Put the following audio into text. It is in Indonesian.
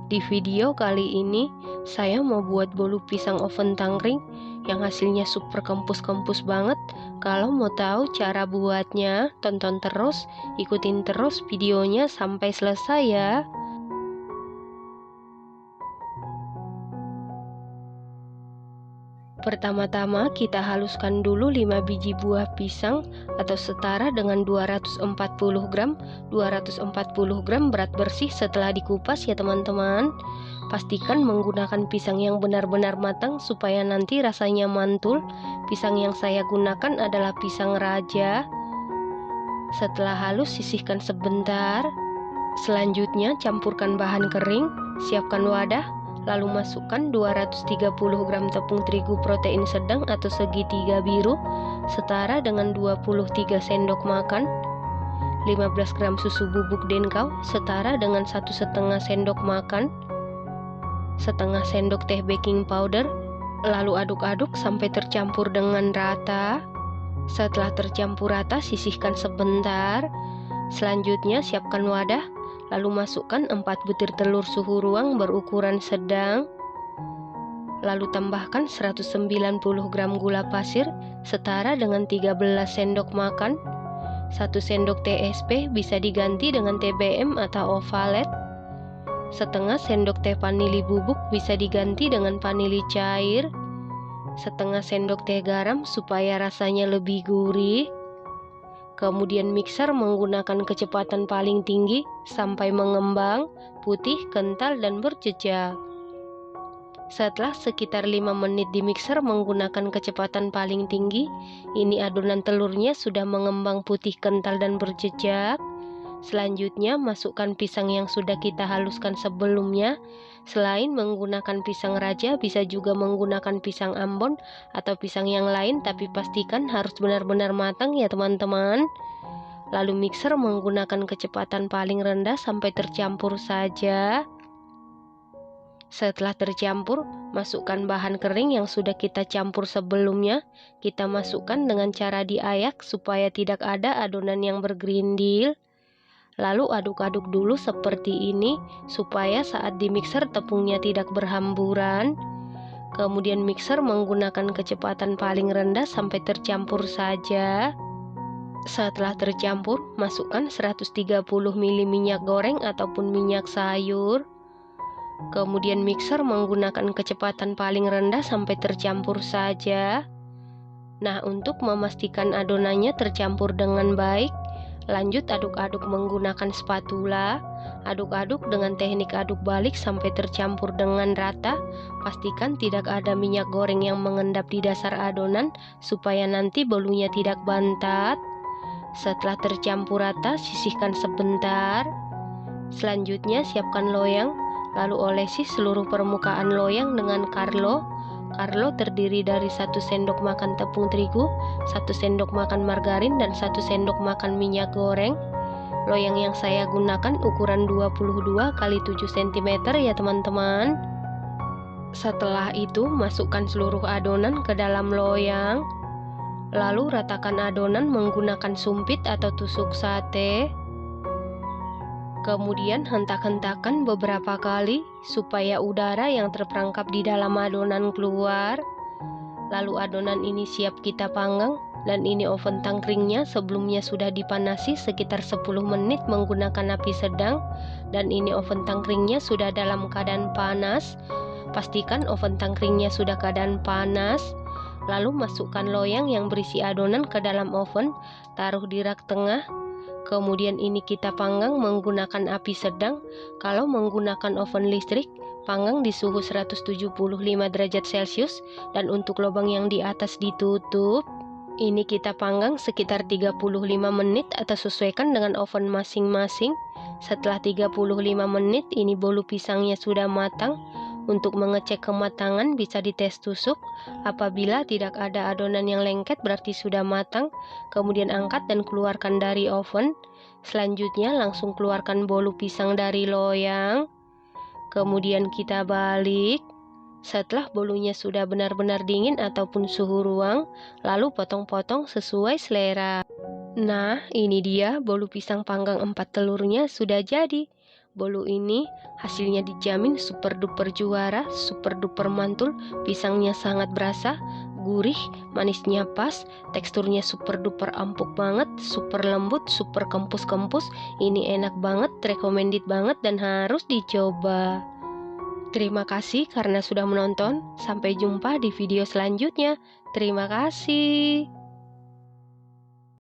Di video kali ini, saya mau buat bolu pisang oven tangkring yang hasilnya super kempus-kempus banget. Kalau mau tahu cara buatnya, tonton terus, ikutin terus videonya sampai selesai ya. Pertama-tama kita haluskan dulu 5 biji buah pisang atau setara dengan 240 gram. 240 gram berat bersih setelah dikupas ya teman-teman. Pastikan menggunakan pisang yang benar-benar matang supaya nanti rasanya mantul. Pisang yang saya gunakan adalah pisang raja. Setelah halus sisihkan sebentar. Selanjutnya campurkan bahan kering, siapkan wadah. Lalu masukkan 230 gram tepung terigu protein sedang atau segitiga biru setara dengan 23 sendok makan, 15 gram susu bubuk denkau setara dengan 1,5 sendok makan, setengah sendok teh baking powder. Lalu aduk-aduk sampai tercampur dengan rata. Setelah tercampur rata sisihkan sebentar. Selanjutnya siapkan wadah. Lalu masukkan 4 butir telur suhu ruang berukuran sedang. Lalu tambahkan 190 gram gula pasir setara dengan 13 sendok makan. 1 sendok TSP bisa diganti dengan TBM atau ovalet. Setengah sendok teh vanili bubuk bisa diganti dengan vanili cair. Setengah sendok teh garam supaya rasanya lebih gurih. Kemudian mixer menggunakan kecepatan paling tinggi sampai mengembang, putih, kental, dan berjejak. Setelah sekitar 5 menit di mixer menggunakan kecepatan paling tinggi, ini adonan telurnya sudah mengembang putih, kental, dan berjejak. Selanjutnya masukkan pisang yang sudah kita haluskan sebelumnya. Selain menggunakan pisang raja, bisa juga menggunakan pisang ambon atau pisang yang lain, tapi pastikan harus benar-benar matang ya teman-teman. Lalu mixer menggunakan kecepatan paling rendah sampai tercampur saja. Setelah tercampur, masukkan bahan kering yang sudah kita campur sebelumnya. Kita masukkan dengan cara diayak supaya tidak ada adonan yang bergerindil. Lalu aduk-aduk dulu seperti ini supaya saat di mixer tepungnya tidak berhamburan. Kemudian mixer menggunakan kecepatan paling rendah sampai tercampur saja. Setelah tercampur, masukkan 130 ml minyak goreng ataupun minyak sayur. Kemudian mixer menggunakan kecepatan paling rendah sampai tercampur saja. Nah, untuk memastikan adonannya tercampur dengan baik, lanjut aduk-aduk menggunakan spatula. Aduk-aduk dengan teknik aduk balik sampai tercampur dengan rata. Pastikan tidak ada minyak goreng yang mengendap di dasar adonan supaya nanti bolunya tidak bantat. Setelah tercampur rata, sisihkan sebentar. Selanjutnya siapkan loyang. Lalu olesi seluruh permukaan loyang dengan Carlo. Carlo terdiri dari 1 sendok makan tepung terigu, 1 sendok makan margarin, dan 1 sendok makan minyak goreng. Loyang yang saya gunakan ukuran 22 x 7 cm ya teman-teman. Setelah itu masukkan seluruh adonan ke dalam loyang. Lalu ratakan adonan menggunakan sumpit atau tusuk sate. Kemudian hentak-hentakan beberapa kali supaya udara yang terperangkap di dalam adonan keluar. Lalu adonan ini siap kita panggang, dan ini oven tangkringnya sebelumnya sudah dipanasi sekitar 10 menit menggunakan api sedang, dan ini oven tangkringnya sudah dalam keadaan panas. Pastikan oven tangkringnya sudah keadaan panas. Lalu masukkan loyang yang berisi adonan ke dalam oven, taruh di rak tengah. Kemudian ini kita panggang menggunakan api sedang. Kalau menggunakan oven listrik, panggang di suhu 175 derajat Celcius, dan untuk lubang yang di atas ditutup. Ini kita panggang sekitar 35 menit atau sesuaikan dengan oven masing-masing. Setelah 35 menit, ini bolu pisangnya sudah matang. Untuk mengecek kematangan bisa dites tusuk. Apabila tidak ada adonan yang lengket berarti sudah matang. Kemudian angkat dan keluarkan dari oven. Selanjutnya langsung keluarkan bolu pisang dari loyang. Kemudian kita balik. Setelah bolunya sudah benar-benar dingin ataupun suhu ruang, lalu potong-potong sesuai selera. Nah, ini dia bolu pisang panggang 4 telurnya sudah jadi. Bolu ini hasilnya dijamin super duper juara, super duper mantul. Pisangnya sangat berasa, gurih, manisnya pas, teksturnya super duper empuk banget, super lembut, super kempus-kempus. Ini enak banget, recommended banget dan harus dicoba. Terima kasih karena sudah menonton. Sampai jumpa di video selanjutnya. Terima kasih.